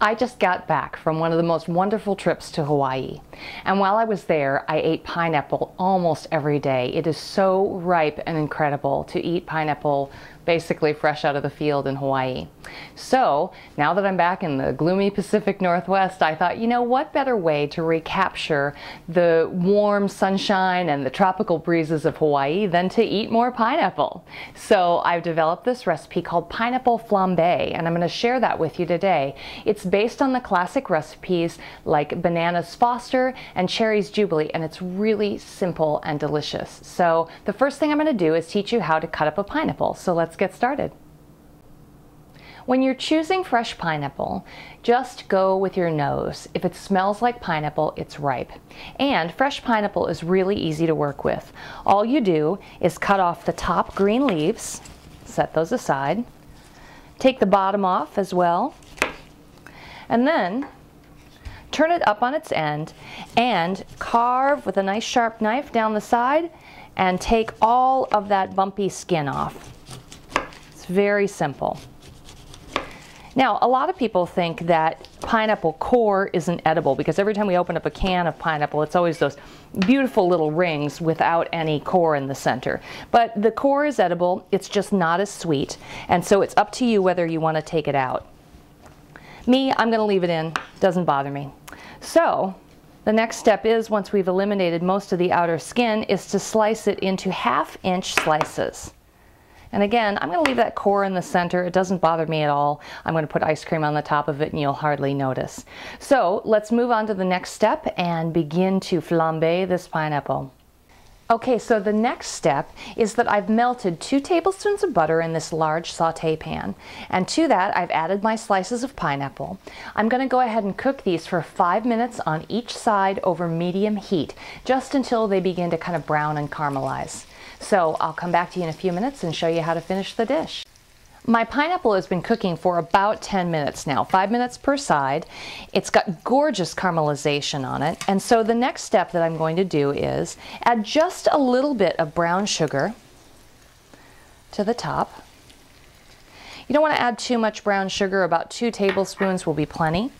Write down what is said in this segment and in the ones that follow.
I just got back from one of the most wonderful trips to Hawaii. And while I was there, I ate pineapple almost every day. It is so ripe and incredible to eat pineapple basically fresh out of the field in Hawaii. So now that I'm back in the gloomy Pacific Northwest, I thought, you know, what better way to recapture the warm sunshine and the tropical breezes of Hawaii than to eat more pineapple? So I've developed this recipe called pineapple flambe, and I'm going to share that with you today. It's based on the classic recipes like bananas Foster and cherries Jubilee, and it's really simple and delicious. So the first thing I'm going to do is teach you how to cut up a pineapple. So let's get started. When you're choosing fresh pineapple, just go with your nose. If it smells like pineapple, it's ripe. And fresh pineapple is really easy to work with. All you do is cut off the top green leaves, set those aside, take the bottom off as well, and then turn it up on its end and carve with a nice sharp knife down the side and take all of that bumpy skin off. It's very simple. Now, a lot of people think that pineapple core isn't edible because every time we open up a can of pineapple, it's always those beautiful little rings without any core in the center. But the core is edible, it's just not as sweet, and so it's up to you whether you want to take it out. Me, I'm going to leave it in, doesn't bother me. So, the next step is, once we've eliminated most of the outer skin, is to slice it into 1/2 inch slices. And again, I'm going to leave that core in the center. It doesn't bother me at all. I'm going to put ice cream on the top of it and you'll hardly notice. So let's move on to the next step and begin to flambe this pineapple. Okay, so the next step is that I've melted 2 tablespoons of butter in this large saute pan. And to that, I've added my slices of pineapple. I'm going to go ahead and cook these for 5 minutes on each side over medium heat, just until they begin to kind of brown and caramelize. So I'll come back to you in a few minutes and show you how to finish the dish. My pineapple has been cooking for about 10 minutes now, 5 minutes per side. It's got gorgeous caramelization on it. And so the next step that I'm going to do is add just a little bit of brown sugar to the top. You don't want to add too much brown sugar, about 2 tablespoons will be plenty.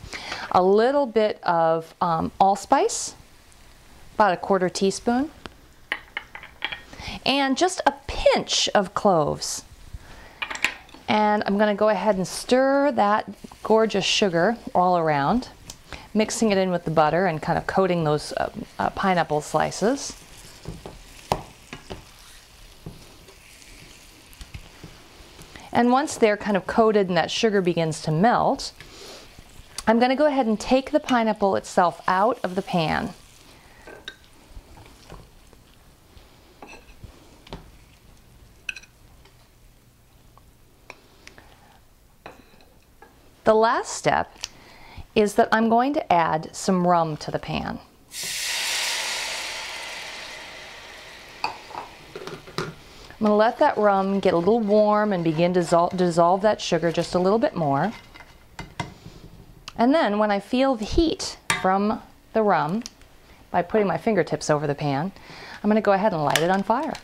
A little bit of allspice, about 1/4 teaspoon. And just a pinch of cloves. And I'm going to go ahead and stir that gorgeous sugar all around, mixing it in with the butter and kind of coating those pineapple slices. And once they're kind of coated and that sugar begins to melt, I'm going to go ahead and take the pineapple itself out of the pan. The last step is that I'm going to add some rum to the pan. I'm going to let that rum get a little warm and begin to dissolve that sugar just a little bit more. And then when I feel the heat from the rum, by putting my fingertips over the pan, I'm going to go ahead and light it on fire.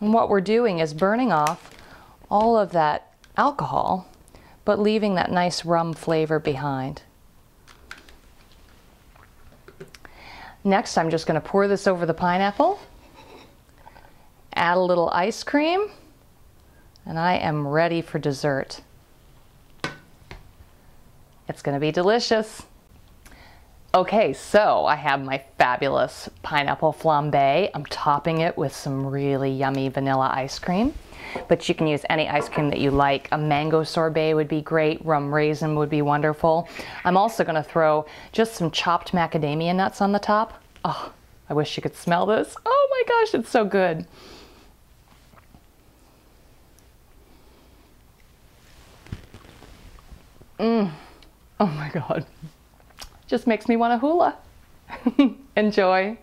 And what we're doing is burning off all of that alcohol, but leaving that nice rum flavor behind. Next, I'm just going to pour this over the pineapple, add a little ice cream, and I am ready for dessert. It's going to be delicious. Okay, so I have my fabulous pineapple flambe. I'm topping it with some really yummy vanilla ice cream, but you can use any ice cream that you like. A mango sorbet would be great. Rum raisin would be wonderful. I'm also going to throw just some chopped macadamia nuts on the top. Oh, I wish you could smell this. Oh my gosh, it's so good. Oh my God. Just makes me want to hula. Enjoy.